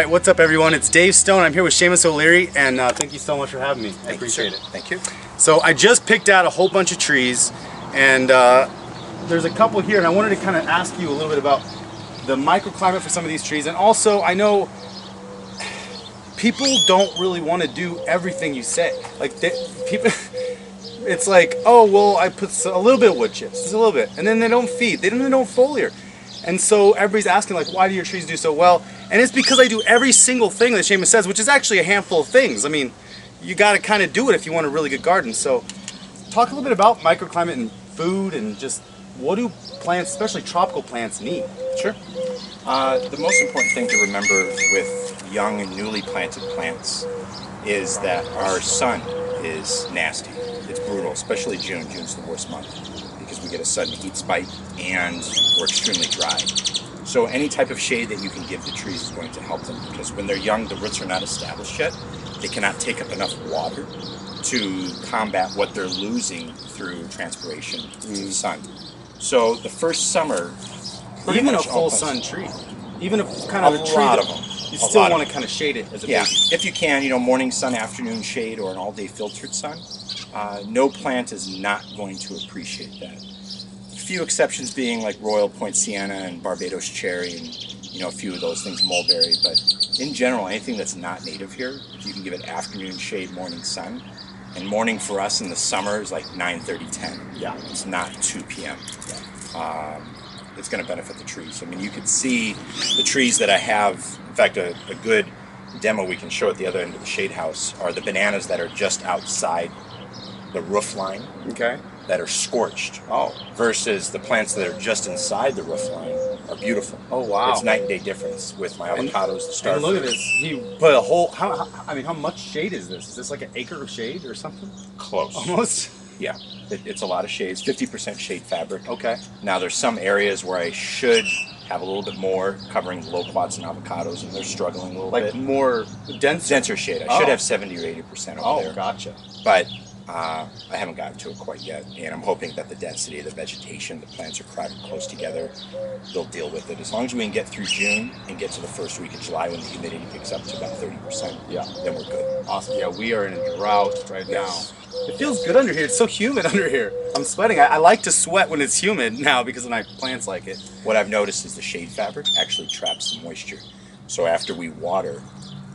right, what's up everyone? It's Dave Stone. I'm here with Shamus O'Leary, and thank you so much for having me. I appreciate it. Thank you. So I just picked out a whole bunch of trees, and there's a couple here, and I wanted to kind of ask you a little bit about the microclimate for some of these trees, and also I know people don't really want to do everything you say. Like people, it's like, oh well, I put a little bit of wood chips, just a little bit, and then they don't feed, they don't foliar. And so everybody's asking, like, why do your trees do so well? And it's because I do every single thing that Shamus says, which is actually a handful of things. I mean, you got to kind of do it if you want a really good garden. So talk a little bit about microclimate and food, and just what do plants, especially tropical plants, need? Sure. The most important thing to remember with young and newly planted plants is that our sun is nasty. It's brutal, especially June. June's the worst month, because we get a sudden heat spike and we're extremely dry. So any type of shade that you can give the trees is going to help them, because when they're young, the roots are not established yet. They cannot take up enough water to combat what they're losing through transpiration to the sun. So the first summer, even a full sun tree, even if kind of a tree that you still want to kind of shade it as a baby. If you can, morning sun, afternoon shade, or an all-day filtered sun. No plant is not going to appreciate that. A few exceptions being like Royal Point Sienna and Barbados Cherry, and a few of those things, mulberry. But in general, anything that's not native here, if you can give it afternoon shade, morning sun. And morning for us in the summer is like 9:30, 10. Yeah. It's not 2 p.m. It's going to benefit the trees. I mean, you could see the trees that I have. In fact, a good demo we can show at the other end of the shade house are the bananas that are just outside the roof line, that are scorched. Versus the plants that are just inside the roof line are beautiful. Oh wow! It's night and day difference with my avocados. The star. And look at this. He put a whole. How much shade is this? Is this like an acre of shade or something? Close. Almost. Yeah, it's a lot of shades. 50% shade fabric. Okay. Now there's some areas where I should have a little bit more, covering loquats and avocados, and they're struggling a little bit. Like more denser shade. I should have 70 or 80% over there. Oh, gotcha. But I haven't gotten to it quite yet, and I'm hoping that the density of the vegetation, the plants are crowded close together, they'll deal with it. As long as we can get through June and get to the first week of July when the humidity picks up to about 30%, then we're good. Awesome. Yeah, we are in a drought right now. It feels good under here. It's so humid under here. I'm sweating. I like to sweat when it's humid now because my plants like it. What I've noticed is the shade fabric actually traps the moisture. So after we water,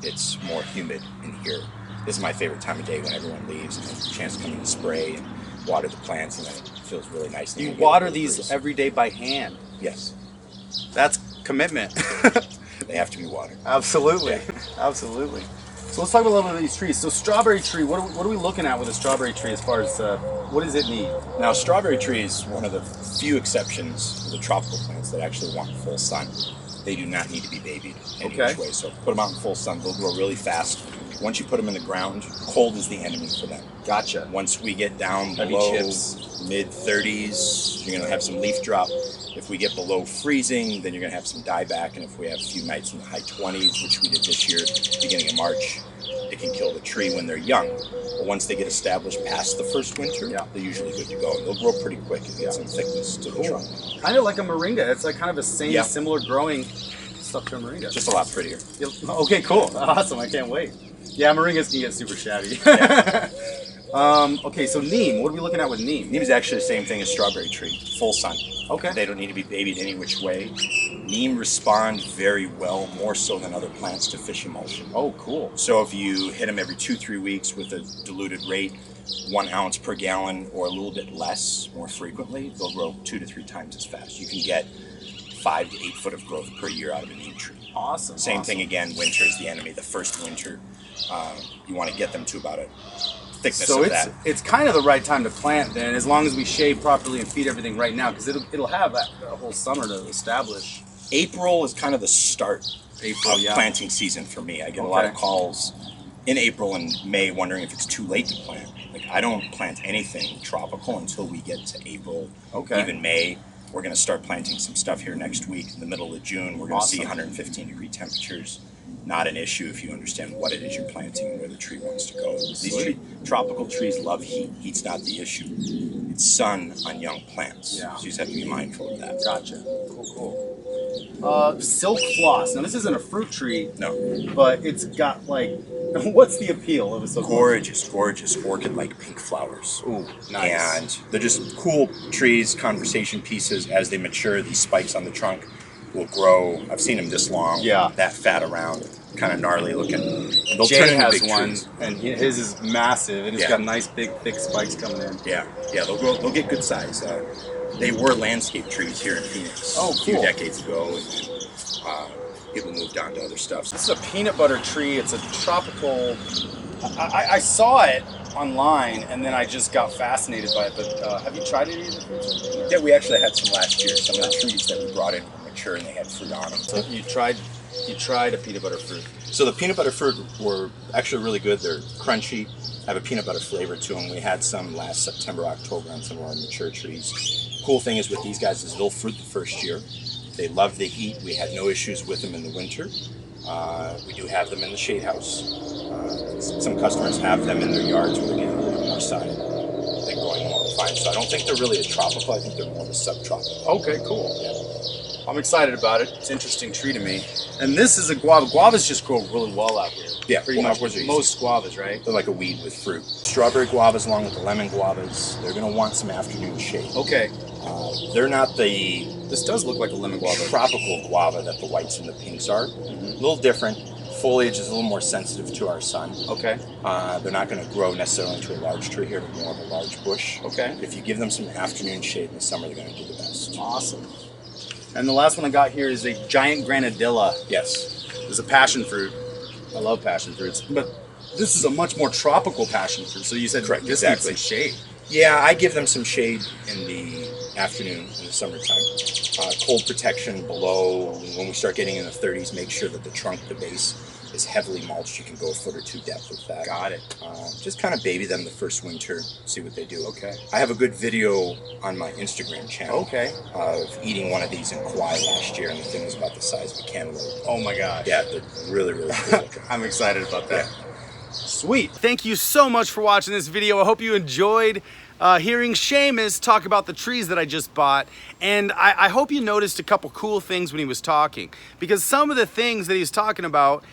it's more humid in here. This is my favorite time of day when everyone leaves and has a chance to come in and spray and water the plants, and then it feels really nice. You water these every day by hand? Yes. That's commitment. They have to be watered. Absolutely. Yeah. Absolutely. So let's talk about a little bit of these trees. So strawberry tree, what are we looking at with a strawberry tree as far as what does it need? Now, strawberry tree is one of the few exceptions to the tropical plants that actually want full sun. They do not need to be babied any which way. So put them out in full sun, they'll grow really fast. Once you put them in the ground, cold is the enemy for them. Gotcha. Once we get down below mid-30s, you're going to have some leaf drop. If we get below freezing, then you're going to have some dieback. And if we have a few nights in the high 20s, which we did this year, beginning of March, it can kill the tree when they're young. But once they get established past the first winter, they're usually good to go. They'll grow pretty quick and get some thickness to the trunk. Kind of like a moringa. It's like kind of the same, similar growing stuff to a moringa. Just a lot prettier. Okay, cool. Awesome. I can't wait. Yeah, moringas can get super shabby. Okay, so neem. What are we looking at with neem? Neem is actually the same thing as strawberry tree. Full sun. Okay. They don't need to be babied any which way. Neem respond very well, more so than other plants, to fish emulsion. Oh, cool. So if you hit them every 2-3 weeks with a diluted rate, 1 ounce per gallon or a little bit less more frequently, they'll grow 2 to 3 times as fast. You can get 5 to 8 foot of growth per year out of a neem tree. Awesome. Same thing again, winter is the enemy. The first winter, you want to get them to about a thickness of that. So it's kind of the right time to plant then, as long as we shade properly and feed everything right now, because it'll have a whole summer to establish. April is kind of the start of planting season for me. I get a lot of calls in April and May wondering if it's too late to plant. Like, I don't plant anything tropical until we get to April, even May. We're going to start planting some stuff here next week. In the middle of June, we're going to see 115 degree temperatures. Not an issue if you understand what it is you're planting and where the tree wants to go. These tropical trees love heat. Heat's not the issue. It's sun on young plants. So you just have to be mindful of that. Gotcha. Cool, cool. Silk floss. Now this isn't a fruit tree, No. but it's got like, what's the appeal of a silk Gorgeous, gorgeous orchid-like pink flowers. Ooh, nice. And they're just cool trees, conversation pieces. As they mature, these spikes on the trunk will grow. I've seen them this long, Yeah. that fat around, kind of gnarly looking. And they'll Jay turn into has big one, trees. and his is massive, and it's Yeah. got nice, big, thick spikes coming in. Yeah, yeah, they'll get good size. They were landscape trees here in Phoenix Oh, a few cool. decades ago, and people moved on to other stuff. This is a peanut butter tree. It's a tropical. I saw it online, and then I just got fascinated by it. But have you tried any of the fruits? Yeah, we actually had some last year. Some of the trees that we brought in were mature and they had fruit on them. So you tried a peanut butter fruit. So the peanut butter fruit were actually really good. They're crunchy, have a peanut butter flavor to them. We had some last September, October on some of our mature trees. Cool thing is with these guys is they'll fruit the first year. They love the heat. We had no issues with them in the winter. We do have them in the shade house. Some customers have them in their yards where they're getting a little bit more sun. They're growing more fine. So I don't think they're really a tropical. I think they're more of a subtropical. Okay, cool. Yeah. I'm excited about it. It's an interesting tree to me. And this is a guava. Guavas just grow really well out here. Yeah, pretty much guavas are easy. most guavas, right? They're like a weed with fruit. Strawberry guavas along with the lemon guavas, they're going to want some afternoon shade. Okay. They're not the This does look like a lemon guava. tropical guava that the whites and the pinks are. A little different. Foliage is a little more sensitive to our sun. Okay. They're not going to grow necessarily into a large tree here, but more of a large bush. Okay. If you give them some afternoon shade in the summer, they're going to do the best. Awesome. And the last one I got here is a giant Granadilla. Yes. It's a passion fruit. I love passion fruits, but this is a much more tropical passion fruit. So you said Correct, this exactly. needs some shade. Yeah, I give them some shade in the afternoon in the summertime. Cold protection below. When we start getting in the 30s, make sure that the trunk, the base, is heavily mulched. You can go a foot or two depth with that. Got it. Just kind of baby them the first winter, see what they do. Okay. I have a good video on my Instagram channel Okay. of eating one of these in Kauai last year, and the thing was about the size of a cantaloupe. Oh my gosh. Yeah, they're really, really cool looking. I'm excited about that. Yeah. Sweet. Thank you so much for watching this video. I hope you enjoyed hearing Shamus talk about the trees that I just bought. And I hope you noticed a couple cool things when he was talking, because some of the things that he was talking about,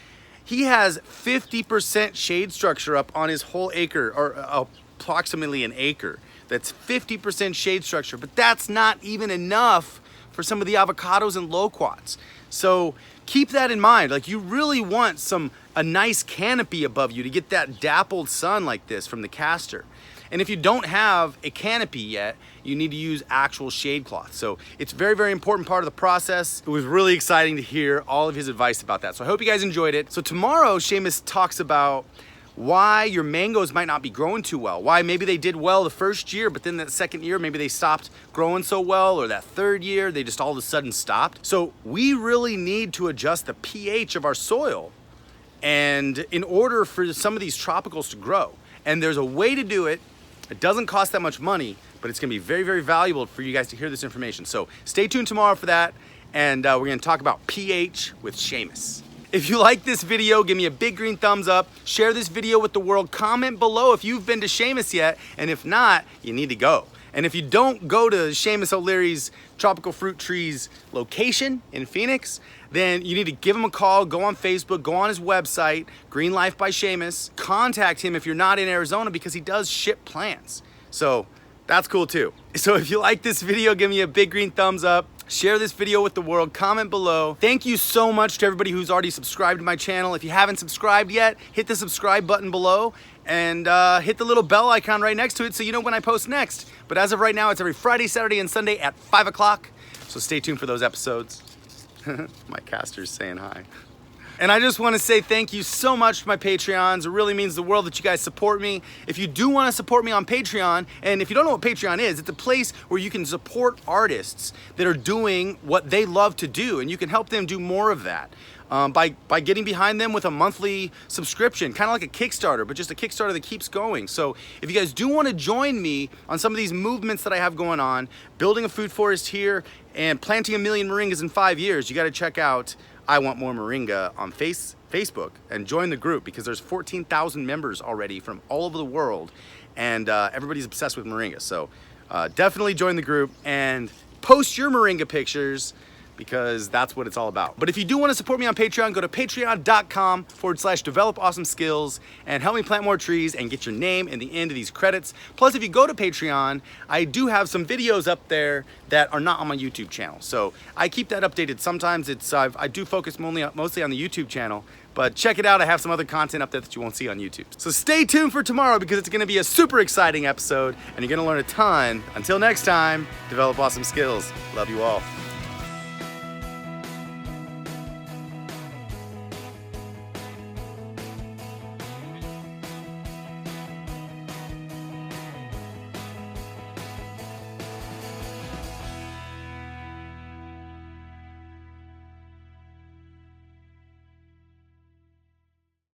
he has 50% shade structure up on his whole acre, or approximately an acre. That's 50% shade structure, but that's not even enough for some of the avocados and loquats. So keep that in mind. Like, you really want a nice canopy above you to get that dappled sun like this from the castor. And if you don't have a canopy yet, you need to use actual shade cloth. So it's a very, very important part of the process. It was really exciting to hear all of his advice about that. So I hope you guys enjoyed it. So tomorrow, Shamus talks about why your mangoes might not be growing too well. Why maybe they did well the first year, but then that second year, maybe they stopped growing so well, or that third year, they just all of a sudden stopped. So we really need to adjust the pH of our soil, and in order for some of these tropicals to grow. And there's a way to do it. It doesn't cost that much money, but it's gonna be very, very valuable for you guys to hear this information. So stay tuned tomorrow for that, and we're gonna talk about pH with Shamus. If you like this video, give me a big green thumbs up, share this video with the world, comment below if you've been to Shamus yet, and if not, you need to go. And if you don't go to Shamus O'Leary's Tropical Fruit Trees location in Phoenix, then you need to give him a call, go on Facebook, go on his website, GreenLife by Shamus. Contact him if you're not in Arizona, because he does ship plants. So that's cool too. So if you like this video, give me a big green thumbs up, share this video with the world, comment below. Thank you so much to everybody who's already subscribed to my channel. If you haven't subscribed yet, hit the subscribe button below, and hit the little bell icon right next to it so you know when I post next. But as of right now, it's every Friday, Saturday, and Sunday at 5 o'clock. So stay tuned for those episodes. My caster's saying hi. And I just want to say thank you so much to my Patreons. It really means the world that you guys support me. If you do want to support me on Patreon, and if you don't know what Patreon is, it's a place where you can support artists that are doing what they love to do, and you can help them do more of that. By getting behind them with a monthly subscription, kind of like a Kickstarter, but just a Kickstarter that keeps going. So if you guys do want to join me on some of these movements that I have going on, building a food forest here and planting 1 million moringas in 5 years, you got to check out I Want More Moringa on Facebook and join the group, because there's 14,000 members already from all over the world, and everybody's obsessed with moringa. So definitely join the group and post your moringa pictures because that's what it's all about. But if you do want to support me on Patreon, go to patreon.com/developawesomeskills and help me plant more trees and get your name in the end of these credits. Plus, if you go to Patreon, I do have some videos up there that are not on my YouTube channel. So I keep that updated. Sometimes I do focus mostly on the YouTube channel, but check it out. I have some other content up there that you won't see on YouTube. So stay tuned for tomorrow because it's gonna be a super exciting episode and you're gonna learn a ton. Until next time, develop awesome skills. Love you all.